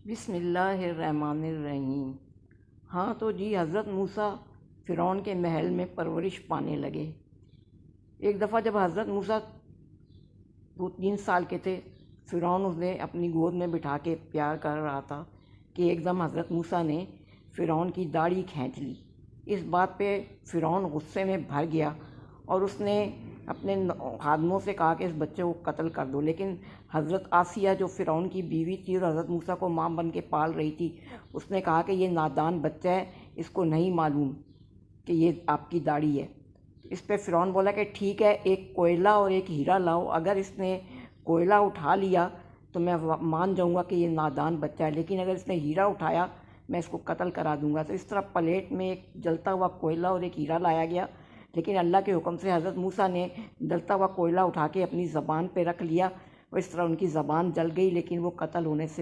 بسم اللہ الرحمن الرحیم۔ ہاں تو جی، حضرت موسیٰ فرعون کے محل میں پرورش پانے لگے۔ ایک دفعہ جب حضرت موسیٰ 2-3 سال کے تھے، فرعون انہیں اپنی گود میں بٹھا کے پیار کر رہا تھا کہ ایک دم حضرت موسیٰ نے فرعون کی داڑھی کھینچ لی۔ اس بات پہ فرعون غصے میں بھر گیا اور اس نے اپنے خادموں سے کہا کہ اس بچے کو قتل کر دو، لیکن حضرت آسیہ جو فرعون کی بیوی تھی اور حضرت موسیٰ کو ماں بن کے پال رہی تھی، اس نے کہا کہ یہ نادان بچہ ہے، اس کو نہیں معلوم کہ یہ آپ کی داڑھی ہے۔ اس پہ فرعون بولا کہ ٹھیک ہے، ایک کوئلہ اور ایک ہیرا لاؤ، اگر اس نے کوئلہ اٹھا لیا تو میں مان جاؤں گا کہ یہ نادان بچہ ہے، لیکن اگر اس نے ہیرا اٹھایا میں اس کو قتل کرا دوں گا۔ تو اس طرح پلیٹ میں ایک جلتا ہوا کوئلہ اور ایک ہیرا لایا گیا، لیکن اللہ کے حکم سے حضرت موسیٰ نے جلتا ہوا کوئلہ اٹھا کے اپنی زبان پہ رکھ لیا اور اس طرح ان کی زبان جل گئی، لیکن وہ قتل ہونے سے